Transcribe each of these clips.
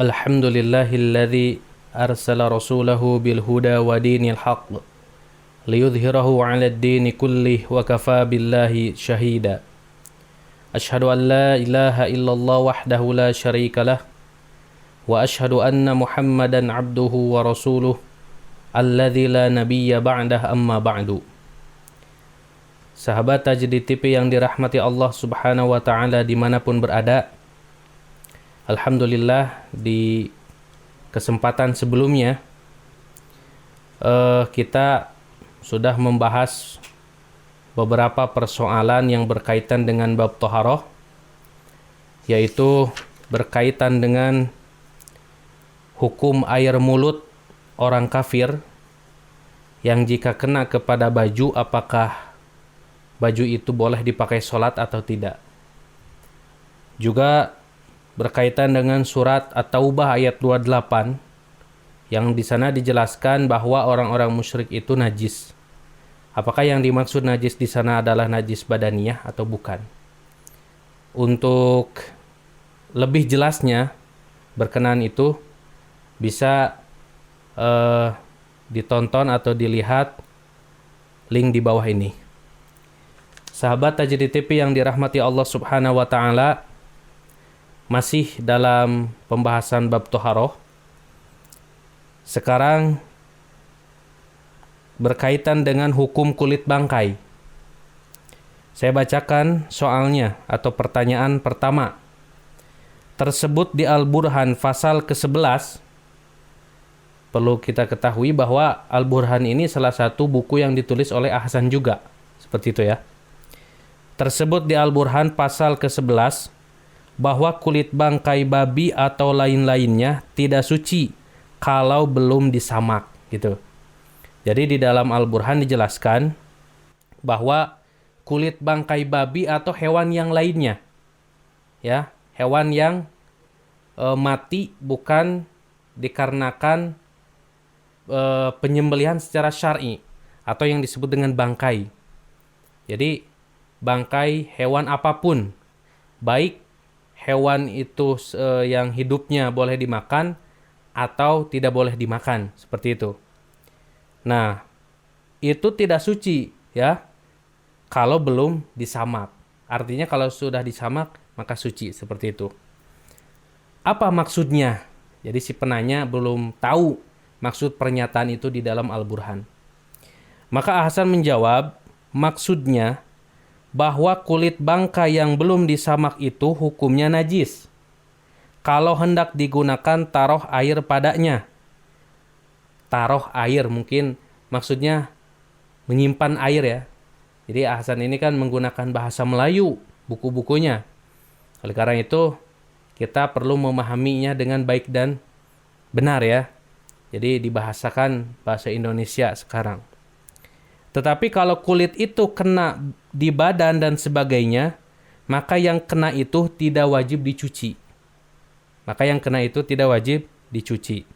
Alhamdulillahilladzi arsala rasulahu bil huda wa dinil haqq liyudhhirahu 'alad dini kullih wa kafaa billahi syahida. Asyhadu an la ilaha illallah wahdahu la syarika lah wa asyhadu anna Muhammadan 'abduhu wa rasuluh alladzi la nabiyya ba'dah amma ba'du. Sahabat Tajdi TV yang dirahmati Allah Subhanahu wa taala dimanapun berada, alhamdulillah di kesempatan sebelumnya kita sudah membahas beberapa persoalan yang berkaitan dengan bab thaharah, yaitu berkaitan dengan hukum air mulut orang kafir yang jika kena kepada baju, apakah baju itu boleh dipakai sholat atau tidak. Juga berkaitan dengan surat At-Taubah ayat 28 yang di sana dijelaskan bahwa orang-orang musyrik itu najis. Apakah yang dimaksud najis di sana adalah najis badaniyah atau bukan? Untuk lebih jelasnya berkenan itu bisa ditonton atau dilihat link di bawah ini. Sahabat Tajdi TV yang dirahmati Allah Subhanahu wa taala, masih dalam pembahasan bab thaharah. Sekarang berkaitan dengan hukum kulit bangkai. Saya bacakan soalnya atau pertanyaan pertama. Tersebut di Al-Burhan pasal ke-11. Perlu kita ketahui bahwa Al-Burhan ini salah satu buku yang ditulis oleh Ahsan juga. Seperti itu ya. Tersebut di Al-Burhan pasal ke-11 bahwa kulit bangkai babi atau lain-lainnya tidak suci kalau belum disamak gitu. Jadi di dalam Al-Burhan dijelaskan bahwa kulit bangkai babi atau hewan yang lainnya, ya, hewan yang mati bukan dikarenakan penyembelihan secara syar'i atau yang disebut dengan bangkai. Jadi bangkai hewan apapun, baik hewan itu yang hidupnya boleh dimakan atau tidak boleh dimakan, seperti itu. Nah, itu tidak suci ya kalau belum disamak. Artinya kalau sudah disamak maka suci, seperti itu. Apa maksudnya? Jadi si penanya belum tahu maksud pernyataan itu di dalam Al-Burhan. Maka Ahsan menjawab, maksudnya bahwa kulit bangkai yang belum disamak itu hukumnya najis kalau hendak digunakan taroh air padanya. Taroh air mungkin maksudnya menyimpan air ya. Jadi Ahsan ini kan menggunakan bahasa Melayu buku-bukunya. Oleh karena itu kita perlu memahaminya dengan baik dan benar ya. Jadi dibahasakan bahasa Indonesia sekarang. Tetapi kalau kulit itu kena di badan dan sebagainya, maka yang kena itu tidak wajib dicuci.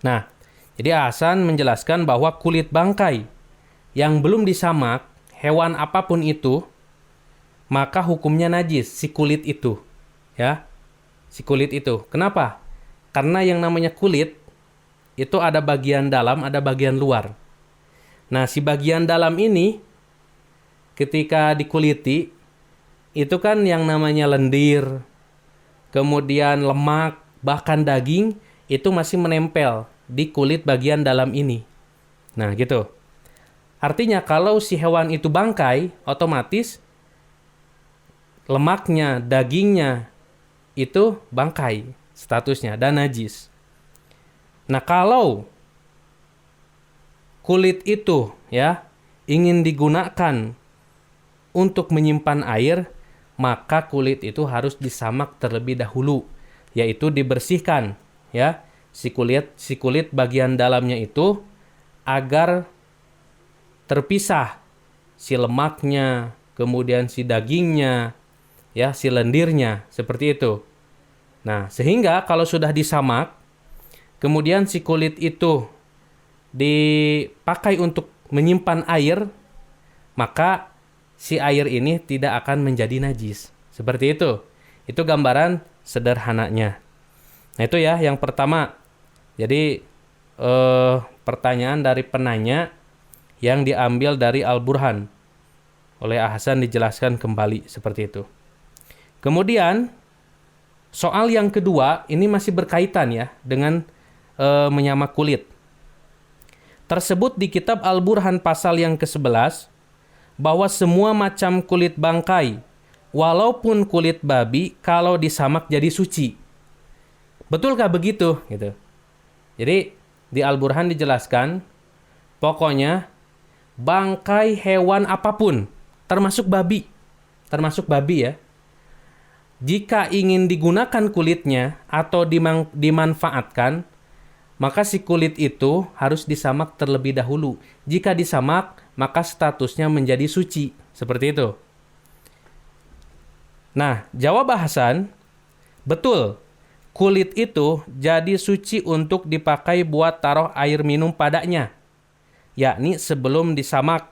Nah, jadi Ahsan menjelaskan bahwa kulit bangkai yang belum disamak, hewan apapun itu, maka hukumnya najis, si kulit itu. Ya, si kulit itu. Kenapa? Karena yang namanya kulit, itu ada bagian dalam, ada bagian luar. Nah, si bagian dalam ini ketika dikuliti, itu kan yang namanya lendir, kemudian lemak, bahkan daging, itu masih menempel di kulit bagian dalam ini. Nah, gitu. Artinya kalau si hewan itu bangkai, otomatis lemaknya, dagingnya, itu bangkai statusnya dan najis. Nah, kalau kulit itu ya ingin digunakan untuk menyimpan air, maka kulit itu harus disamak terlebih dahulu, yaitu dibersihkan ya si kulit bagian dalamnya itu agar terpisah si lemaknya, kemudian si dagingnya, ya si lendirnya, seperti itu. Nah, sehingga kalau sudah disamak, kemudian si kulit itu dipakai untuk menyimpan air, maka si air ini tidak akan menjadi najis. Seperti itu. Itu gambaran sederhananya. Nah itu ya yang pertama. Jadi pertanyaan dari penanya yang diambil dari Al-Burhan. Oleh Ahsan dijelaskan kembali seperti itu. Kemudian soal yang kedua ini masih berkaitan ya dengan menyamak kulit. Tersebut di kitab Al-Burhan pasal yang ke-11 bahwa semua macam kulit bangkai walaupun kulit babi kalau disamak jadi suci. Betulkah begitu? Gitu. Jadi di Al-Burhan dijelaskan pokoknya bangkai hewan apapun termasuk babi ya. Jika ingin digunakan kulitnya atau dimanfaatkan, maka si kulit itu harus disamak terlebih dahulu. Jika disamak, maka statusnya menjadi suci. Seperti itu. Nah, jawab Hasan, betul. Kulit itu jadi suci untuk dipakai buat taruh air minum padanya. Yakni sebelum disamak,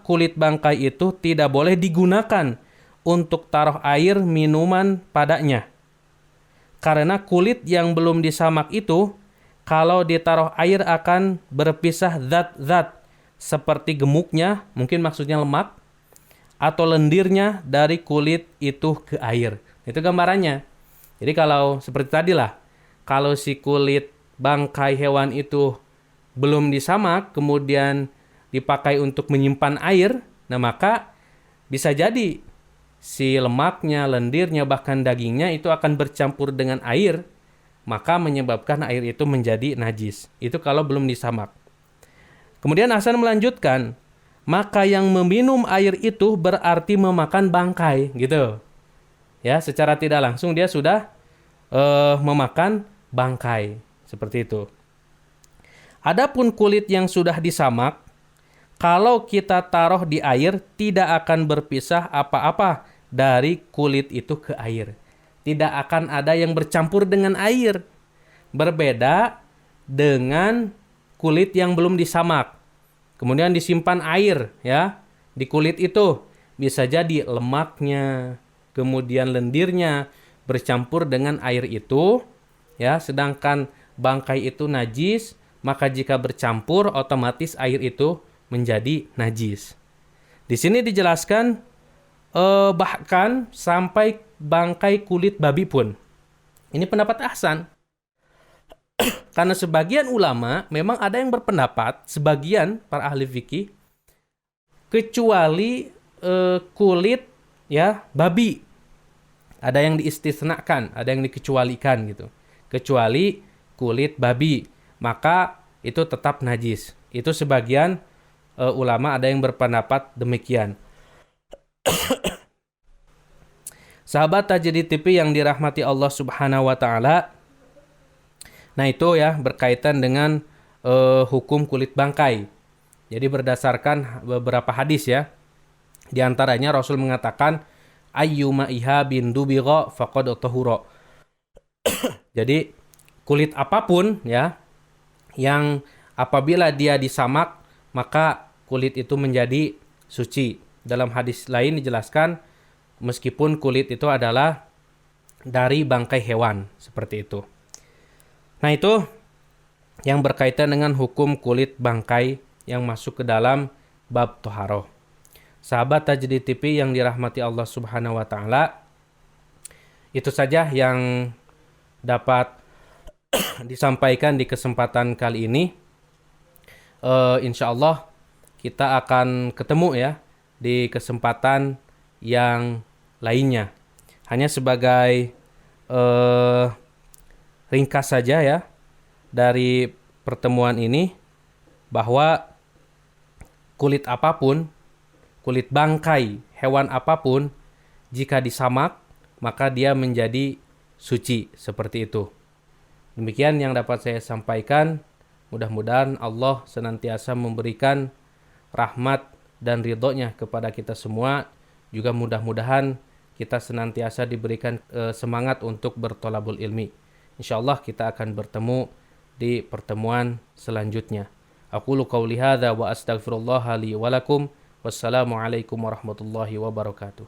kulit bangkai itu tidak boleh digunakan untuk taruh air minuman padanya. Karena kulit yang belum disamak itu, kalau ditaruh air akan berpisah zat-zat seperti gemuknya, mungkin maksudnya lemak, atau lendirnya dari kulit itu ke air. Itu gambarannya. Jadi kalau seperti tadi lah, kalau si kulit bangkai hewan itu belum disamak, kemudian dipakai untuk menyimpan air, nah maka bisa jadi si lemaknya, lendirnya, bahkan dagingnya itu akan bercampur dengan air, maka menyebabkan air itu menjadi najis. Itu kalau belum disamak. Kemudian Hasan melanjutkan, maka yang meminum air itu berarti memakan bangkai, gitu. Ya, secara tidak langsung dia sudah memakan bangkai, seperti itu. Adapun kulit yang sudah disamak, kalau kita taruh di air, tidak akan berpisah apa-apa dari kulit itu ke air. Tidak akan ada yang bercampur dengan air. Berbeda dengan kulit yang belum disamak. Kemudian disimpan air ya di kulit itu. Bisa jadi lemaknya, kemudian lendirnya bercampur dengan air itu. Ya, sedangkan bangkai itu najis, maka jika bercampur otomatis air itu menjadi najis. Di sini dijelaskan bahkan sampai bangkai kulit babi pun. Ini pendapat Ahsan. Karena sebagian ulama memang ada yang berpendapat, sebagian para ahli fikih, kecuali kulit ya babi. Ada yang diistisnakan, ada yang dikecualikan gitu. Kecuali kulit babi, maka itu tetap najis. Itu sebagian ulama ada yang berpendapat demikian. Sahabat Tajdid TV yang dirahmati Allah Subhanahu wa taala. Nah, itu ya berkaitan dengan hukum kulit bangkai. Jadi berdasarkan beberapa hadis ya. Di antaranya Rasul mengatakan ayyuma ihabin dubigha faqad tahura. Jadi kulit apapun ya yang apabila dia disamak maka kulit itu menjadi suci. Dalam hadis lain dijelaskan meskipun kulit itu adalah dari bangkai hewan, seperti itu. Nah, itu yang berkaitan dengan hukum kulit bangkai yang masuk ke dalam bab toharoh. Sahabat Tajdid TV yang dirahmati Allah Subhanahu wa taala, itu saja yang dapat disampaikan di kesempatan kali ini. Insya Allah kita akan ketemu ya di kesempatan yang lainnya. Hanya sebagai ringkas saja ya dari pertemuan ini, bahwa kulit apapun, kulit bangkai hewan apapun, jika disamak maka dia menjadi suci, seperti itu. Demikian yang dapat saya sampaikan. Mudah-mudahan Allah senantiasa memberikan rahmat dan ridhonya kepada kita semua. Juga mudah-mudahan kita senantiasa diberikan semangat untuk bertolabul ilmi. InsyaAllah kita akan bertemu di pertemuan selanjutnya. Aqulu qawli hadza wa astaghfirullaha li wa lakum. Wassalamualaikum warahmatullahi wabarakatuh.